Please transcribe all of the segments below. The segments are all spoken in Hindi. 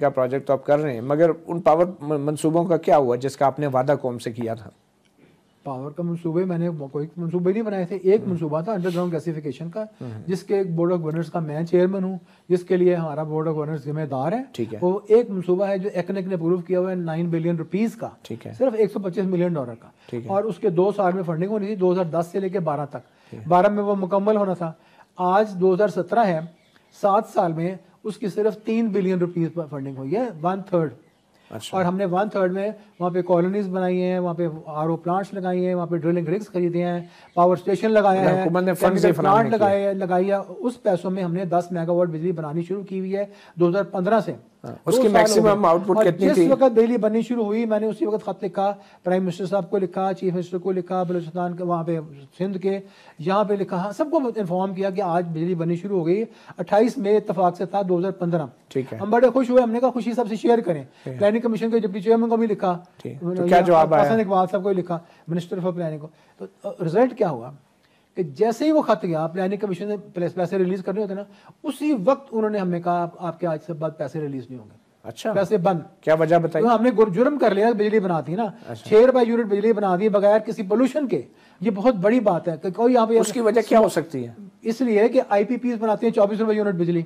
का प्रोजेक्ट तो आप कर रहे हैं, मगर उन पावर मंसूबों का क्या हुआ जिसका आपने वादा कौम से किया था? पावर का मंसूबे मैंने कोई मंसूबे नहीं बनाए थे। एक मंसूबा था अंडरग्राउंड गैसिफिकेशन का, जिसके एक बोर्ड ऑफ गवर्नर्स का मैं चेयरमैन हूँ, जिसके लिए हमारा बोर्ड ऑफ गवर्नर्स जिम्मेदार है। ठीक है। वो एक मंसूबा है जो एक्नेक ने अप्रूव किया हुआ है 9 बिलियन रुपीज का। ठीक है। सिर्फ 125 मिलियन डॉलर का। ठीक है। और उसके 2 साल में फंडिंग होनी थी, 2010 से लेकर 12 तक। 12 में वो मुकम्मल होना था। आज 2017 है, 7 साल में उसकी सिर्फ 3 बिलियन रुपीज फंडिंग हुई है, 1/3। अच्छा। और हमने 1/3 में वहाँ पे कॉलोनीज बनाई हैं, वहाँ पे आरओ प्लांट्स लगाई हैं, वहाँ पे ड्रिलिंग रिग्स खरीदे हैं, पावर स्टेशन लगाया है, हुकूमत ने फंड केमिकल प्लांट लगाई है। उस पैसों में हमने 10 मेगावाट बिजली बनानी शुरू की हुई है 2015 से। उसकी मैक्सिमम आउटपुट कितनी थी? जिस वक्त बिजली बननी शुरू हुई, मैंने उसी वक्त खत लिखा, प्राइम मिनिस्टर साहब को लिखा, चीफ मिनिस्टर को लिखा, बलूचिस्तान के वहाँ पे सिंध के यहाँ पे लिखा, सबको इन्फॉर्म किया कि आज बिजली बननी शुरू हो गई। 28 मई इत्तेफाक से था 2015। ठीक है। हम बड़े खुश हुए, हमने कहा खुशी सबसे शेयर करें। प्लानिंग कमीशन के डिप्टी चेयरमैन को भी लिखा, तो क्या जवाब आया? हसन इकबाल साहब को लिखा, मिनिस्टर फॉर प्लानिंग को। तो रिजल्ट क्या हुआ कि जैसे ही वो खत गया, प्लानिंग कमीशन ने पैसे रिलीज करने होते ना, उसी वक्त उन्होंने हमें कहा आपके आज से बाद पैसे रिलीज नहीं होंगे। अच्छा। पैसे बंद। क्या वजह बताइए? तो हमने जुर्म कर लिया, बिजली बनाती ना। अच्छा। 6 रुपए यूनिट बिजली बना दी बगैर किसी पोल्यूशन के। ये बहुत बड़ी बात है कि कोई यहाँ पे, उसकी वजह क्या हो सकती है? इसलिए कि आईपीपीज बनाते हैं 24 रुपए यूनिट बिजली।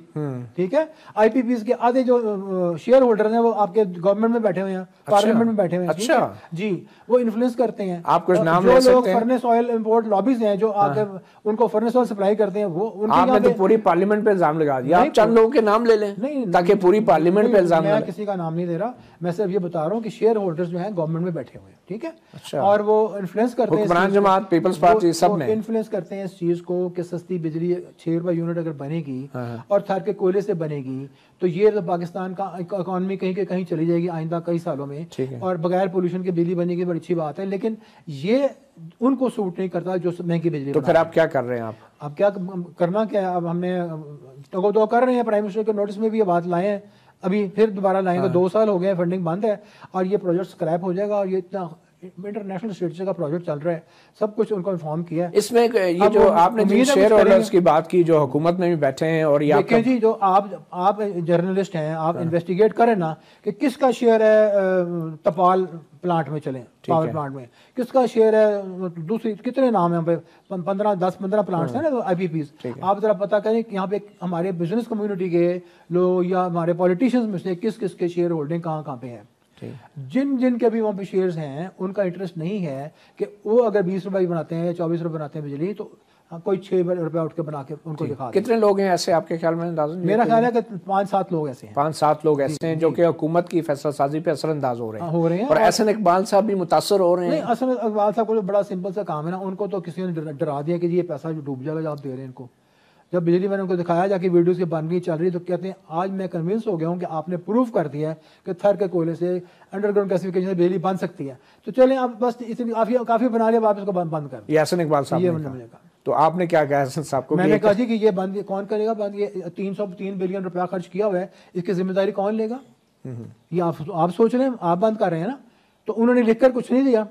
ठीक है। आईपीपीज के आधे जो शेयर होल्डर हैं वो आपके गवर्नमेंट में बैठे हुए हैं, पार्लियामेंट में बैठे हुए हैं। अच्छा जी, वो इन्फ्लुएंस करते हैं। आप कुछ नाम जो ले सकते लोग हैं? फर्नेस ऑयल इंपोर्ट लॉबीज हैं जो आगे उनको फर्नेस ऑयल सप्लाई करते हैं, वो उनके आपने तो पूरी पार्लियामेंट पे इल्जाम लगा दिया। आप चंद लोगों के नाम ले लें नहीं, ताकि पूरी पार्लियामेंट पे इल्जाम मैं किसी का नाम नहीं दे रहा, मैं सिर्फ ये बता रहा हूँ कि शेयर होल्डर्स जो हैं गवर्नमेंट में बैठे हुए हैं। ठीक है। अच्छा। और वो इन्फ्लुएंस करते हैं, हुक्मरान जमात, पीपल्स पार्टी, सब ने इन्फ्लुएंस करते हैं इस चीज को कि सस्ती बिजली 6 रुपए यूनिट अगर बनेगी और थर के कोयले से बनेगी तो ये तो पाकिस्तान का इकोनॉमी कहीं के कहीं चली जाएगी आइंदा कई सालों में। और बगैर पोल्यूशन की बिजली बनेगी, बड़ी अच्छी बात है, लेकिन ये उनको सूट नहीं करता जो महंगी बिजली। तो फिर आप क्या कर रहे हैं? आप क्या करना क्या है? अब हमने तो कर रहे हैं, प्राइम मिनिस्टर के नोटिस में भी ये बात लाए हैं, अभी फिर दोबारा लाएंगे। 2 साल हो गए, फंडिंग बंद है और ये प्रोजेक्ट स्क्रैप हो जाएगा। और ये इतना इंटरनेशनल स्टेटस का प्रोजेक्ट चल रहा है, सब कुछ उनको इन्फॉर्म किया है। इसमें ये जो आपने जिन शेयर होल्डर्स की बात की जो हुकूमत में भी बैठे हैं, और ये देखिए जी, जो आप जर्नलिस्ट हैं, आप इन्वेस्टिगेट करें ना कि किसका शेयर है तपाल प्लांट में चले, पावर प्लांट में किसका शेयर है, दूसरी कितने नाम है, 10-15 प्लांट्स हैं ना आईपीपीज। आप जरा पता करें कि यहाँ पे हमारे बिजनेस कम्युनिटी के लोग या हमारे पॉलिटिशियंस में से किस किस के शेयर होल्डिंग कहाँ कहाँ पे है। जिन के भी वहाँ पे शेयर्स हैं उनका इंटरेस्ट नहीं है कि वो अगर 20 रुपए बनाते हैं या 24 रुपए बनाते हैं बिजली, तो कोई 6 रुपए उठ के बना के उनको दिखा। कितने लोग हैं ऐसे आपके ख्याल में? मेरा ख्याल है कि 5-7 लोग ऐसे हैं। 5-7 लोग ऐसे हैं जो कि हुकूमत की फैसला साजी पे असरअंदाज हो रहे हैं। और हसन इकबाल साहब भी मुतासर हो रहे हैं। हसन इकबाल साहब को बड़ा सिंपल सा काम है ना, उनको तो किसी ने डरा दिया कि ये पैसा जो डूब जाएगा जो आप दे रहे हैं इनको। जब बिजली मैंने उनको दिखाया जाके वीडियोस की बनगी चल रही, तो कहते हैं आज मैं कन्विंस हो गया हूँ कि आपने प्रूव कर दिया है कि थर के कोयले से अंडरग्राउंड गैसिफिकेशन से बिजली बन सकती है। तो चलें आप बस इतनी काफी बना लिया, आप इसको बंद कर। ये हसन इकबाल साहब ने कहा। तो आपने क्या कहा हसन साहब को? मैंने कहा जी कि ये बंद कौन करेगा बंद? ये 303 बिलियन रुपया खर्च किया हुआ है, इसकी जिम्मेदारी कौन लेगा? ये आप सोच रहे हैं, आप बंद कर रहे हैं ना। तो उन्होंने लिखकर कुछ नहीं दिया,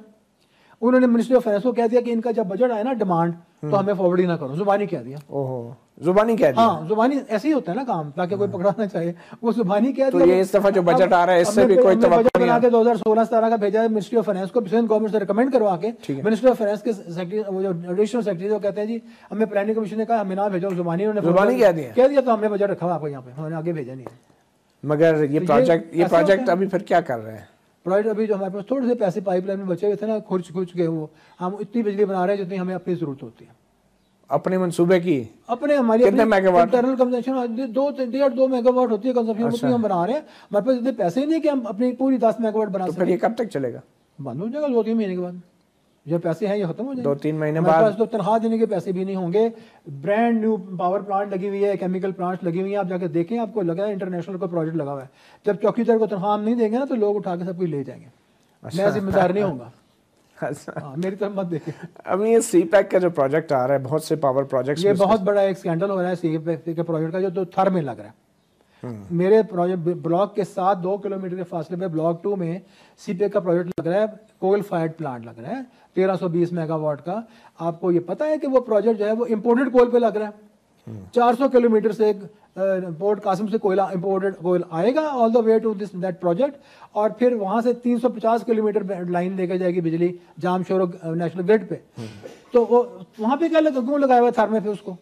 उन्होंने मिनिस्ट्री ऑफ फाइनेंस को कह दिया कि इनका जब बजट आया ना डिमांड, तो हमें फॉरवर्ड ही ना करो। जुबानी कह दिया। ओहो, जुबानी कह दिया। हाँ, जुबानी ऐसे ही होता है ना काम, ताकि कोई पकड़ा ना चाहे, वो जुबानी कह दिया। तो ये इस दफा जो बजट आ रहा है इससे भी कोई बजट बना के 2016-17 का भेजा है मिनिस्ट्री ऑफ फाइनेंस को, गवर्नमेंट से रिकमेंड करवा के। मिनिस्ट्री ऑफ फाइनेंस के सेक्रेटरी, वो जो एडिशनल सेक्रेटरी, वो कहते हैं जी हमें प्लानिंग कमीशन ने कहा हमें ना भेजो, जुबानी जुबानी कह दिया। तो हमने बजट रखा हुआ आपको यहाँ पे, हमने आगे भेजा नहीं। मगर ये प्रोजेक्ट अभी फिर क्या कर रहे हैं? प्रोजेक्ट अभी जो हमारे पास थोड़े से पैसे पाइपलाइन में बचे हुए थे ना, खुर्च के, वो हम इतनी बिजली बना रहे हैं जितनी हमें अपनी जरूरत होती है। अपने मंसूबे की अपने हमारी कितने मेगावाट? इंटरनल कंजम्पशन 2 मेगावाट होती है कंजम्पशन। अच्छा। हम बना रहे हैं, हमारे पास इतने पैसे ही नहीं कि हम अपनी पूरी 10 मेगावाट बना सकें। फिर ये कब तक चलेगा? बंद हो जाएगा 2-3 महीने के बाद। जो पैसे हैं ये खत्म हो जाएंगे 2-3 महीने बाद। तो तनख्वाह देने के पैसे भी नहीं होंगे। ब्रांड न्यू पावर प्लांट लगी हुई है, केमिकल प्लांट लगी हुई है, आप जाके देखें, आपको लगा है इंटरनेशनल का प्रोजेक्ट लगा हुआ है। जब चौकीदार को तनख्वाह नहीं देंगे ना, तो लोग उठा के सब कुछ ले जाएंगे। मैं जिम्मेदार नहीं होऊंगा। मेरी तरफ मत देखिए। अब ये सीपैक का जो प्रोजेक्ट आ रहा है, बहुत से पावर प्रोजेक्ट्स, ये बहुत बड़ा एक स्कैंडल हो रहा है सीपैक के प्रोजेक्ट का, जो तो थर में लग रहा है। मेरे प्रोजेक्ट ब्लॉक के साथ 2 किलोमीटर के फासले पे ब्लॉक 2 में सीपैक का प्रोजेक्ट लग रहा है, कोल फायर्ड प्लांट लग रहा है 1320 मेगावाट का। आपको ये पता है कि वो प्रोजेक्ट जो है वो इम्पोर्टेड कोल पे लग रहा है। 400 किलोमीटर से पोर्ट कासिम से कोयला इंपोर्टेड कोयला आएगा all the way to this that project, और फिर वहाँ से 350 किलोमीटर लाइन लेकर जाएगी बिजली जामशोरो नेशनल ग्रिड पे। तो वो वहाँ पे क्या क्यों लगाया हुआ थार में? फिर उसको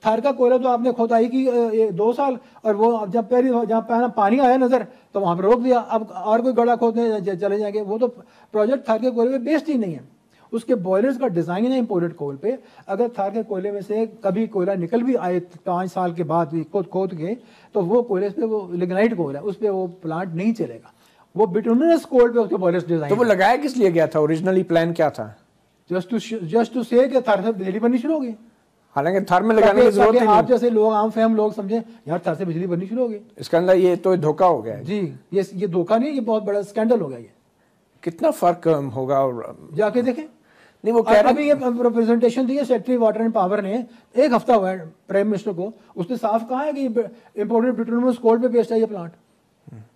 थार का कोयला तो आपने खोदाई की 2 साल, और वो जब जहाँ पहला पानी आया नजर तो वहाँ पर रोक दिया। अब और कोई गड्ढा खोदने चले जाएंगे। वो तो प्रोजेक्ट थार के कोयले पे बेस्ड ही नहीं है, उसके बॉयलर्स का डिज़ाइन है इंपोर्टेड कोल पे। अगर थार के कोयले में से कभी कोयला निकल भी आए 5 साल के बाद भी खोद के, तो वो कोयले पे वो लिग्नाइट कोल है, उस पर वो प्लांट नहीं चलेगा। वो बिटुमिनस कोल पे उसके बॉयलर्स डिजाइन। तो वो लगाया किस लिए गया था? ओरिजिनली प्लान क्या था? जस्ट टू से कि थार से बिजली बननी शुरू होगी। हालांकि थार में लगाने की जरूरत नहीं। आप जैसे लोग, आम फहम लोग समझे यार थार से बिजली बननी शुरू होगी, इसके अंदर ये तो धोखा हो गया है जी। ये धोखा नहीं, ये बहुत बड़ा स्कैंडल हो गया। ये कितना फर्क होगा? और जाके देखें। नहीं, वो कह रहे अभी ये प्रेजेंटेशन दी है सेक्रेटरी वाटर एंड पावर ने, 1 हफ्ता हुआ है प्राइम मिनिस्टर को, उसने साफ कहा है कि इंपोर्टेड बिटुमिनस कोल पे बेस्ड है ये प्लांट।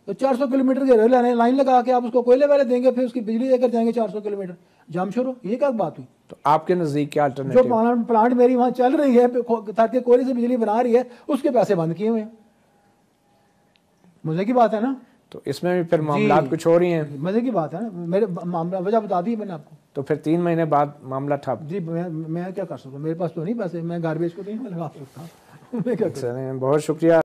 तो 400 किलोमीटर के रेल लाइन लगा के आप उसको कोयले वाले देंगे, फिर उसकी बिजली देकर जाएंगे 400 किलोमीटर जामशोरो। ये क्या बात हुई? तो आपके नजदीक क्या अल्टरनेटिव? जो प्लांट मेरी वहां चल रही है, ताकि कोयले से बिजली बना रही है, उसके पैसे बंद किए हुए हैं। मजे की बात है ना? तो इसमें भी फिर मामला कुछ हो रही हैं। मजे की बात है ना? मेरे मामला वजह बता दी मैंने आपको। तो फिर 3 महीने बाद मामला ठप? जी मैं क्या कर सकता हूँ, मेरे पास तो नहीं पैसे, मैं गार्बेज को तो नहीं लगा सकता। मैं क्या बहुत शुक्रिया।